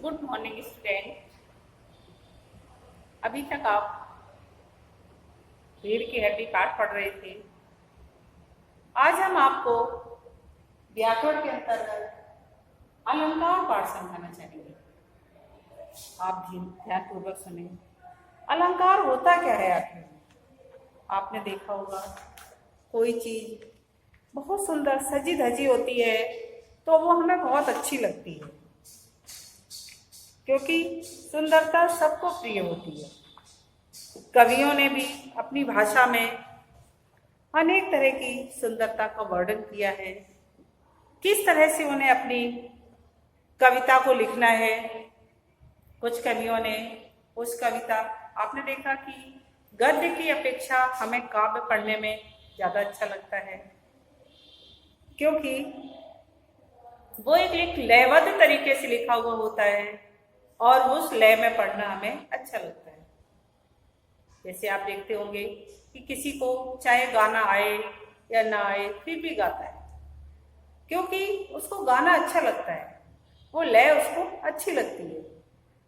Good morning student. अभी तक आप रीढ़ की हड्डी पाठ पढ़ रहे थे। आज हम आपको व्याकरण के अंतर्गत अलंकार पाठ समझाना चाहेंगे। आप ध्यानपूर्वक सुने। अलंकार होता क्या है आखिर? आपने देखा होगा कोई चीज बहुत सुंदर सजी धजी होती है तो वो हमें बहुत अच्छी लगती है, क्योंकि सुंदरता सबको प्रिय होती है। कवियों ने भी अपनी भाषा में अनेक तरह की सुंदरता का वर्णन किया है। किस तरह से उन्हें अपनी कविता को लिखना है। कुछ कवियों ने उस कविता, आपने देखा कि गद्य की अपेक्षा हमें काव्य पढ़ने में ज़्यादा अच्छा लगता है, क्योंकि वो एक लयबद्ध तरीके से लिखा हुआ होता है और उस लय में पढ़ना हमें अच्छा लगता है। जैसे आप देखते होंगे कि किसी को चाहे गाना आए या ना आए फिर भी गाता है, क्योंकि उसको गाना अच्छा लगता है, वो लय उसको अच्छी लगती है।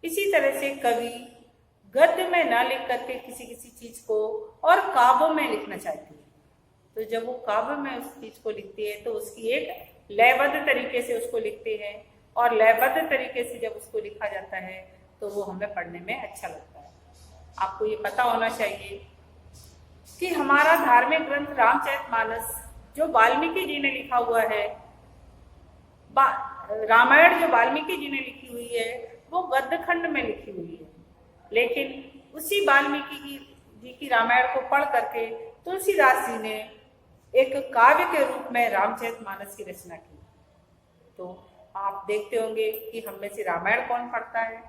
इसी तरह से कवि गद्य में ना लिख करके किसी किसी चीज को और काव्य में लिखना चाहती है, तो जब वो काव्य में उस चीज को लिखती है तो उसकी एक लयबद्ध तरीके से उसको लिखते हैं, और लयबद्ध तरीके से जब उसको लिखा जाता है तो वो हमें पढ़ने में अच्छा लगता है। आपको ये पता होना चाहिए कि हमारा धार्मिक ग्रंथ रामचरितमानस जो वाल्मीकि जी ने लिखा हुआ है, रामायण जो वाल्मीकि जी ने लिखी हुई है वो गद्य खंड में लिखी हुई है, लेकिन उसी वाल्मीकि जी की रामायण को पढ़ करके तुलसीदास जी ने एक काव्य के रूप में रामचरितमानस की रचना की। तो आप देखते होंगे कि हम में से रामायण कौन पढ़ता है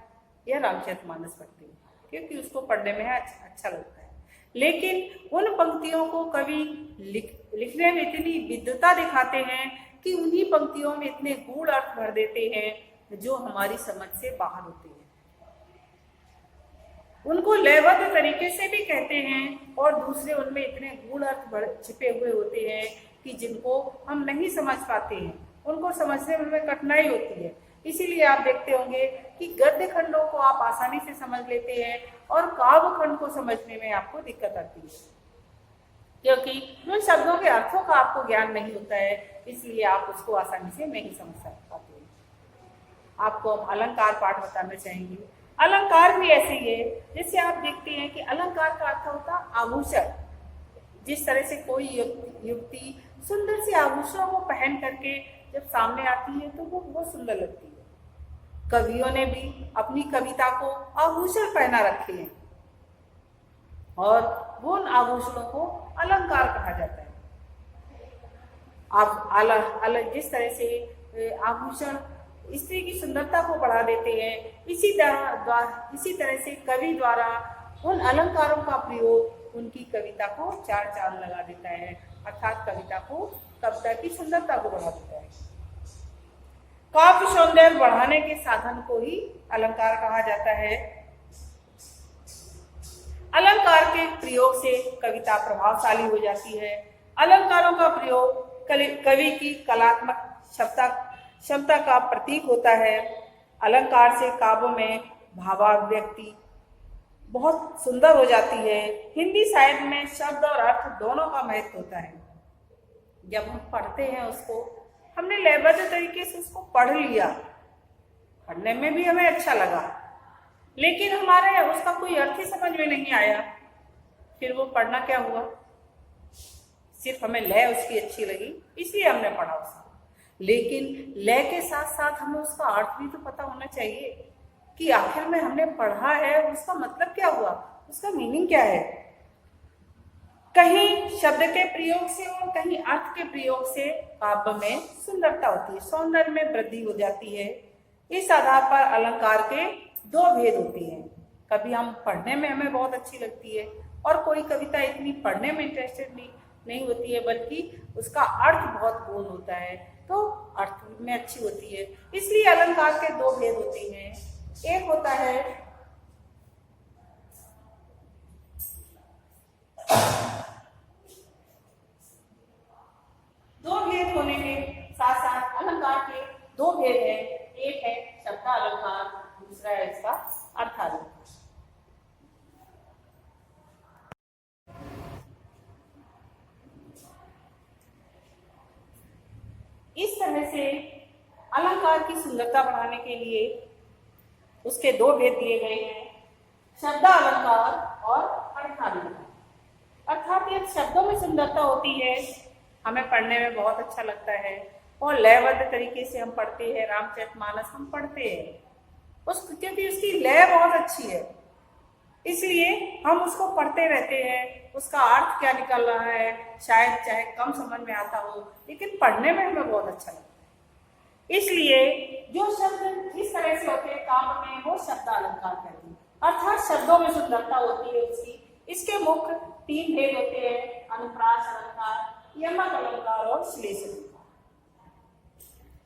या रामचरितमानस पढ़ते हैं, क्योंकि उसको पढ़ने में अच्छा लगता है। लेकिन उन पंक्तियों को कवि लिखने में इतनी विद्वता दिखाते हैं कि उन्हीं पंक्तियों में इतने गूढ़ अर्थ भर देते हैं जो हमारी समझ से बाहर होते हैं। उनको लयबद्ध तरीके से भी कहते हैं और दूसरे उनमें इतने गूढ़ अर्थ छिपे हुए होते हैं कि जिनको हम नहीं समझ पाते हैं, उनको समझने में कठिनाई होती है। इसीलिए आप देखते होंगे कि गद्य खंडों को आप आसानी से समझ लेते हैं और काव्य खंड को समझने में आपको दिक्कत आती है, क्योंकि उन शब्दों के अर्थों का आपको ज्ञान नहीं होता है, इसलिए आप उसको आसानी से नहीं समझ पाते हैं। आपको हम अलंकार पाठ बताना चाहेंगे। अलंकार भी ऐसे ही है, जैसे आप देखते हैं कि अलंकार का अर्थ होता है आभूषण। जिस तरह से कोई युवती सुंदर से आभूषणों को पहन करके जब सामने आती है तो वो बहुत सुंदर लगती है। कवियों ने भी अपनी कविता को आभूषण पहना रखे हैं और वो उन आभूषणों को अलंकार कहा जाता है। आप जिस तरह से आभूषण स्त्री की सुंदरता को बढ़ा देते हैं, इसी तरह से कवि द्वारा उन अलंकारों का प्रयोग उनकी कविता को चार चांद लगा देता है, अर्थात कविता की सुंदरता को बढ़ा देता है। काव्य सौंदर्य बढ़ाने के साधन को ही अलंकार कहा जाता है। अलंकार के प्रयोग से कविता प्रभावशाली हो जाती है। अलंकारों का प्रयोग कवि की कलात्मक क्षमता का प्रतीक होता है। अलंकार से काव्य में भावाभिव्यक्ति बहुत सुंदर हो जाती है। हिंदी साहित्य में शब्द और अर्थ दोनों का महत्व होता है। जब हम पढ़ते हैं उसको, हमने लयबद्ध तरीके से उसको पढ़ लिया, पढ़ने में भी हमें अच्छा लगा, लेकिन हमारे उसका कोई अर्थ ही समझ में नहीं आया, फिर वो पढ़ना क्या हुआ? सिर्फ हमें लय उसकी अच्छी लगी इसलिए हमने पढ़ा उसको, लेकिन लय के साथ साथ हमें उसका अर्थ भी तो पता होना चाहिए कि आखिर में हमने पढ़ा है उसका मतलब क्या हुआ, उसका मीनिंग क्या है। कहीं शब्द के प्रयोग से और कहीं अर्थ के प्रयोग से काव्य में सुंदरता होती है, सौंदर्य में वृद्धि हो जाती है। इस आधार पर अलंकार के दो भेद होते हैं। कभी हम पढ़ने में हमें बहुत अच्छी लगती है और कोई कविता इतनी पढ़ने में इंटरेस्टेड नहीं होती है, बल्कि उसका अर्थ बहुत गूढ़ होता है तो अर्थ में अच्छी होती है। इसलिए अलंकार के दो भेद होते हैं। एक होता है अलंकार के दो भेद हैं। एक है शब्दालंकार, अलंकार की सुंदरता बढ़ाने के लिए उसके दो भेद दिए गए हैं, शब्दालंकार और अर्थालंकार। अर्थात यदि शब्दों में सुंदरता होती है, हमें पढ़ने में बहुत अच्छा लगता है और लयबद्ध तरीके से हम पढ़ते हैं। रामचरितमानस हम पढ़ते हैं क्योंकि उसकी लय बहुत अच्छी है, इसलिए हम उसको पढ़ते रहते हैं। उसका अर्थ क्या निकल रहा है शायद चाहे कम समझ में आता हो, लेकिन पढ़ने में हमें बहुत अच्छा लगता है। इसलिए जो शब्द इस तरह से होते हैं काव्य में, वो शब्दालंकार कहते हैं, अर्थात शब्दों में सुंदरता होती है उसकी। इसके मुख्य तीन भेद होते हैं, अनुप्रास अलंकार, यमक अलंकार और श्लेष अलंकार।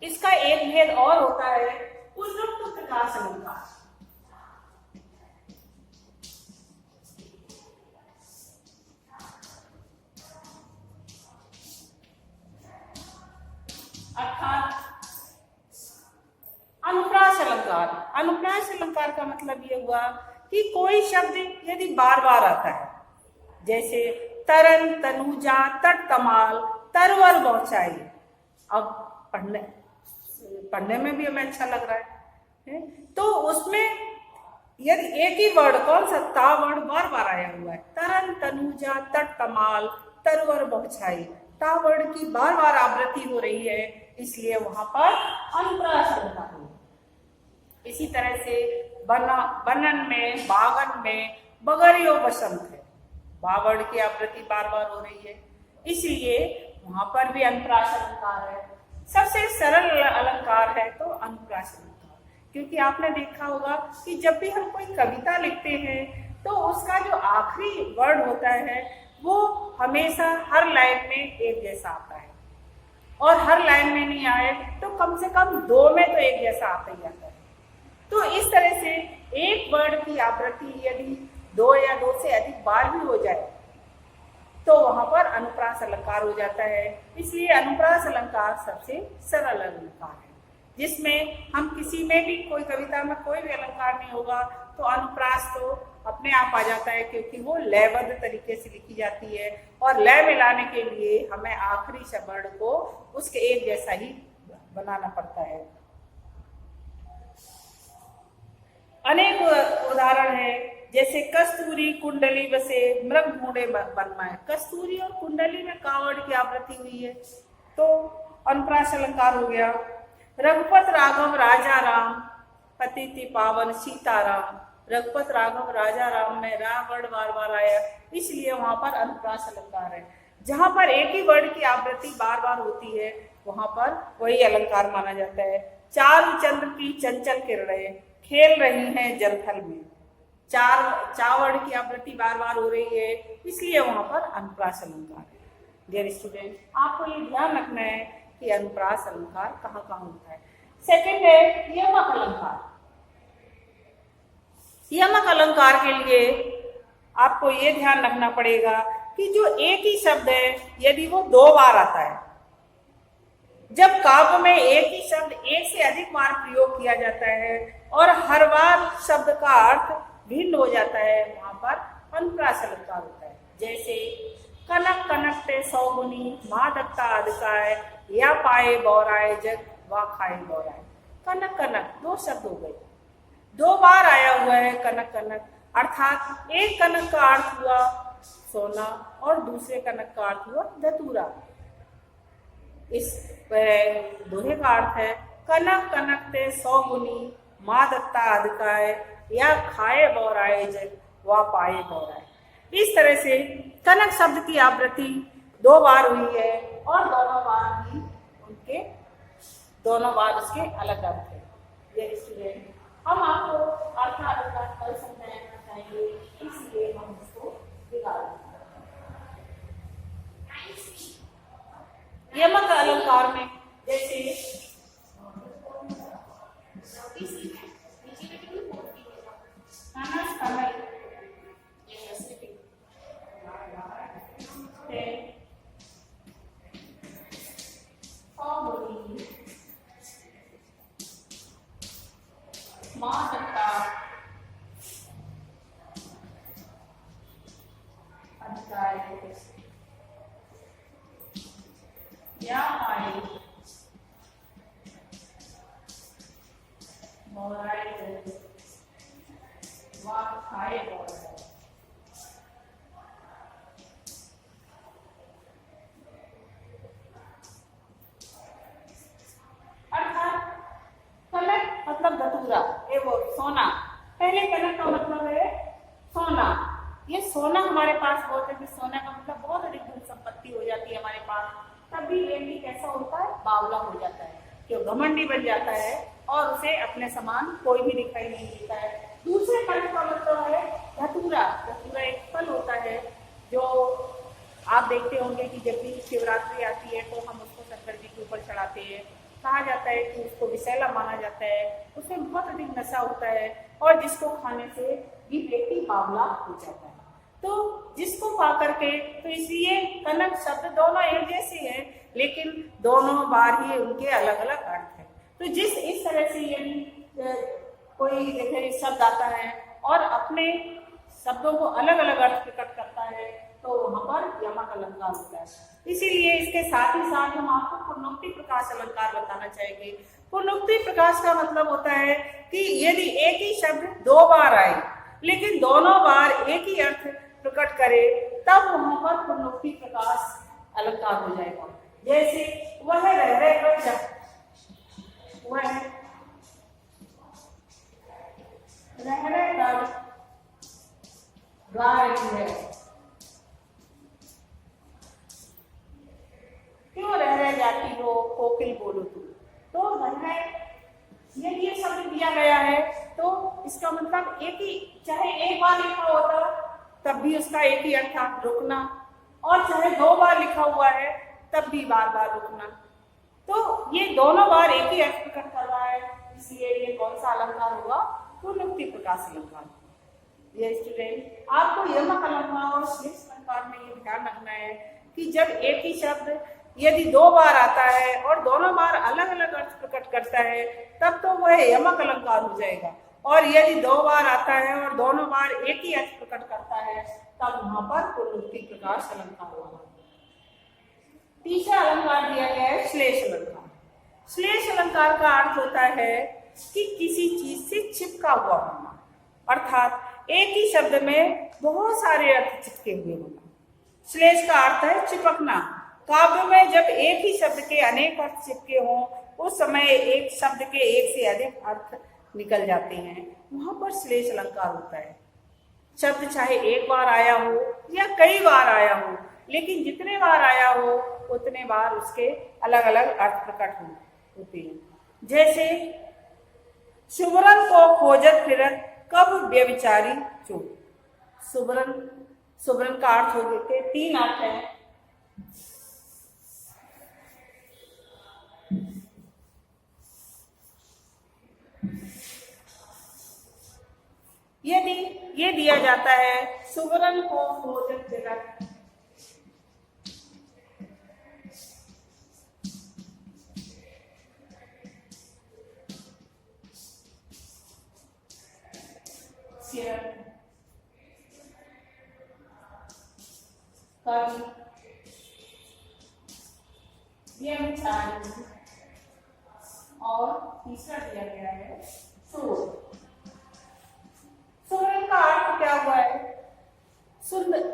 इसका एक भेद और होता है पुनरुक्त प्रकाश अलंकार। अर्थात अनुप्रास अलंकार। अनुप्रास अलंकार का मतलब ये हुआ कि कोई शब्द यदि बार बार आता है, जैसे तरन, तनुजा, तट, तमाल, तरवर, बौछाई। अब पढ़ने में भी हमें अच्छा लग रहा है, तो उसमें यदि एक ही वर्ड, कौन सा ता वर्ड बार बार आया हुआ है, तरन, तनुजा, तट, तमाल, तरवर, बौछाई, ता वर्ड की बार बार आवृत्ति हो रही है, इसलिए वहां पर अनुप्रास अलंकार है। इसी तरह से बनन में, बागन में बगरियो बसंत है, बावड़ की आवृत्ति बार बार हो रही है, इसलिए वहां पर भी अनुप्रास अलंकार है। सबसे सरल अलंकार है तो अनुप्रास अलंकार, क्योंकि आपने देखा होगा कि जब भी हम कोई कविता लिखते हैं तो उसका जो आखिरी वर्ड होता है वो हमेशा हर लाइन में एक जैसा आता है, और हर लाइन में नहीं आए तो कम से कम दो में तो एक जैसा आता ही आता है। तो इस तरह से एक वर्ड की आवृत्ति यदि दो या दो से अधिक बार भी हो जाए तो वहां पर अनुप्रास अलंकार हो जाता है। इसलिए अनुप्रास अलंकार सबसे सरल अलंकार है, जिसमें हम किसी में भी, कोई कविता में कोई भी अलंकार नहीं होगा तो अनुप्रास तो अपने आप आ जाता है, क्योंकि वो लयबद्ध तरीके से लिखी जाती है और लय मिलाने के लिए हमें आखिरी शब्द को उसके एक जैसा ही बनाना पड़ता है। अनेक उदाहरण है, जैसे कस्तूरी कुंडली बसे मृग ढूंढे बनमाए। कस्तूरी और कुंडली में कावड़ की आवृत्ति हुई है तो अनुप्रास अलंकार हो गया। रघुपत राघव राजा राम, पतिति पावन सीताराम। रघुपत राघव राजा राम में राम वर्ड बार बार आया, इसलिए वहां पर अनुप्रास अलंकार है। जहां पर एक ही वर्ड की आवृत्ति बार बार होती है वहां पर वही अलंकार माना जाता है। चारु चंद्र की चंचल किरणें खेल रही हैं जलथल में। चावड़ की आवृत्ति बार बार हो रही है, इसलिए वहां पर अनुप्रास अलंकार है। डियर स्टूडेंट, आपको ये ध्यान रखना है कि अनुप्रास अलंकार कहाँ कहाँ होता है। सेकंड है यमक अलंकार। यमक अलंकार के लिए आपको ये ध्यान रखना पड़ेगा कि जो एक ही शब्द है यदि वो दो बार आता है, जब काव्य में एक ही शब्द एक से अधिक बार प्रयोग किया जाता है और हर बार शब्द का अर्थ भिन्न हो जाता है, वहां पर अनुप्रास अलंकार होता है। जैसे कनक कनक ते सौगुनी, माँ दत्ता अदकाय, या पाए बौराए जग वा खाए बौराए। कनक कनक दो शब्द हो गए, दो बार आया हुआ है कनक कनक, अर्थात एक कनक का अर्थ हुआ सोना और दूसरे कनक का अर्थ हुआ धतूरा। इस दोहे का अर्थ है कनक कनक ते सौगुनी, माँ दत्ता अदकाय, या खाए बौराए जग वा पाए बौराए। इस तरह से कनक शब्द की आवृत्ति दो बार हुई है और दोनों बार उसके अलग अर्थ है। ये स्टूडेंट, हम आपको अर्थ अलंकार कल समझाना चाहिए, इसलिए हम इसको बिगाड़ यमक अलंकार में जैसे माँ दत्ता अदकाय, या पाए मोराइज वाक खाए बॉर्डर। अर्थात कनक मतलब धतूरा, ये वो सोना। पहले कनक का मतलब है सोना। ये सोना हमारे पास बोलते हैं, सोना का मतलब बहुत अधिक धन संपत्ति हो जाती है हमारे पास, तब भी व्यक्ति कैसा होता है, बावला हो जाता है, क्यों घमंडी बन जाता है और उसे अपने समान कोई भी दिखाई नहीं देता है। दूसरे कनक का मतलब है धतूरा। धतूरा एक फल होता है जो आप देखते होंगे कि जब भी शिवरात्रि आती है तो हम उसको शंकर जी के ऊपर चढ़ाते हैं। कहा जाता है कि उसको विषैला माना जाता है, उसमें बहुत अधिक नशा होता है और जिसको खाने से भी व्यक्ति बावला हो जाता है। तो जिसको पा करके, तो इसलिए कनक शब्द दोनों एक जैसे हैं, लेकिन दोनों बार ही उनके अलग अलग अर्थ है। तो जिस इस तरह से यदि कोई जैसे शब्द आता है और अपने शब्दों को अलग अलग अर्थ प्रकट करता है तो वहां पर यमक अलंकार होता है। इसीलिए इसके साथ ही साथ हम आपको पुनरुक्ति प्रकाश अलंकार बताना चाहेंगे। पुनरुक्ति प्रकाश का मतलब होता है कि यदि एक ही शब्द दो बार आए लेकिन दोनों बार एक ही अर्थ प्रकट करे, तब वहां पर पुनरुक्ति प्रकाश अलंकार हो जाएगा। जैसे वह रह कर जा, वह रह कर गा रही है, क्यों रह जाती हो कोकिल बोलो तू। तो रह यदि ये शब्द दिया गया है तो इसका मतलब एक ही, चाहे एक बार लिखा होता तब भी उसका एक ही अर्थ था, रुकना, और चाहे दो बार लिखा हुआ है तब भी बार बार रुकना। तो ये दोनों बार एक ही अर्थ प्रकट कर रहा है, इसलिए ये कौन सा अलंकार होगा, पुनरुक्ति प्रकाश अलंकार। ये स्टूडेंट, आपको यमक अलंकार और श्लेष अलंकार में ये ध्यान रखना है कि जब एक ही शब्द यदि दो बार आता है और दोनों बार अलग अलग अर्थ प्रकट करता है तब तो वह यमक अलंकार हो जाएगा, और यदि दो बार आता है और दोनों बार एक ही अर्थ प्रकट करता है तब वहां पर पुनरुक्ति प्रकाश अलंकार होगा। तीसरा अलंकार दिया गया है श्लेष अलंकार। श्लेष अलंकार का अर्थ होता है कि किसी चीज से चिपका हुआ होना, अर्थात एक ही शब्द में बहुत सारे अर्थ चिपके हुए होना। श्लेष का अर्थ है चिपकना। काव्य में जब एक ही शब्द के अनेक अर्थ चिपके हों उस समय एक शब्द के एक से अधिक अर्थ निकल जाते हैं, वहां पर श्लेष अलंकार होता है। शब्द चाहे एक बार आया हो या कई बार आया हो, लेकिन जितने बार आया हो उतने बार उसके अलग अलग अर्थ प्रकट होते हैं। जैसे सुबरन को खोजत फिरत कब व्यभिचारी चोर। सुबरन, सुबरन का अर्थ हो गए तीन अर्थ है। यदि ये दिया जाता है सुबरन को खोजत फिरत, कवि और तीसरा दिया गया है चोर। सुबरन का अर्थ क्या हुआ है, सुंदर।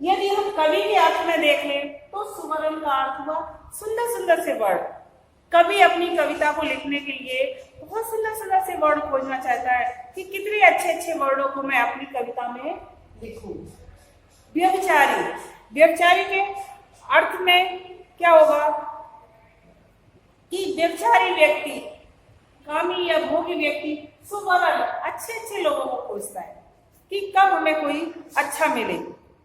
यदि हम कवि के अर्थ में देख लें तो सुबरन का अर्थ हुआ सुंदर सुंदर से वर्ड। कवि अपनी कविता को लिखने के लिए बहुत सुंदर सुंदर से वर्ड खोजना चाहता है कि कितने अच्छे अच्छे वर्डों को मैं अपनी कविता में लिखूं। व्यभिचारी, व्यभिचारी के अर्थ में क्या होगा कि व्यभिचारी व्यक्ति, कामी या भोगी व्यक्ति सुबरन अच्छे अच्छे लोगों को खोजता है कि कब हमें कोई अच्छा मिले,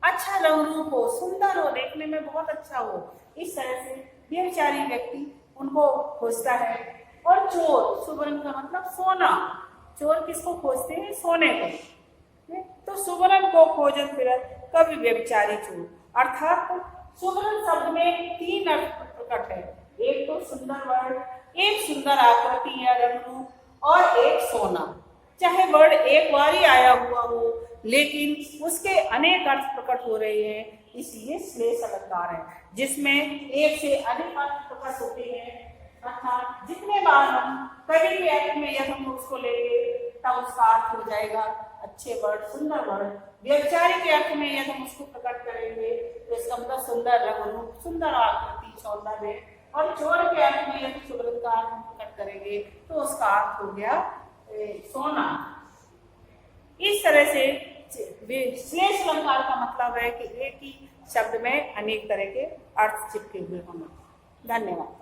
अच्छा रंग रूप हो, सुंदर हो, देखने में बहुत अच्छा हो। इस तरह से व्यभिचारी व्यक्ति उनको खोजता है। और चोर, सुबरन का मतलब सोना। चोर किसको खोजते हैं, सोने को। तो सुबरन को खोजत फिरत कभी व्यभिचारी चोर, अर्थात सुबरन शब्द में तीन अर्थ प्रकट है। एक तो सुंदर वर्ण, एक सुंदर आकृति या रंग रूप, और एक सोना। चाहे वर्ड एक बार ही आया हुआ हो लेकिन उसके अनेक अर्थ प्रकट हो रहे हैं, इसलिए श्लेष अलंकार है जिसमें एक से अधिक अर्थ प्रकट होते हैं। अर्थात जितने बार हम कवि के अर्थ में यदि हम उसको लेंगे तब उसका अर्थ हो जाएगा अच्छे वर्ड, सुंदर वर्ड। व्यभिचारी के अर्थ में यदि हम उसको प्रकट करेंगे तो इसका मतलब सुंदर रंग रूप, सुंदर आकृति, सौंदर्य। और चोर के अर्थ में यदि सुगंध का अर्थ हम प्रकट करेंगे तो उसका अर्थ हो गया सोना। इस तरह से श्लेष अलंकार का मतलब है कि एक ही शब्द में अनेक तरह के अर्थ चिपके हुए होंगे। धन्यवाद।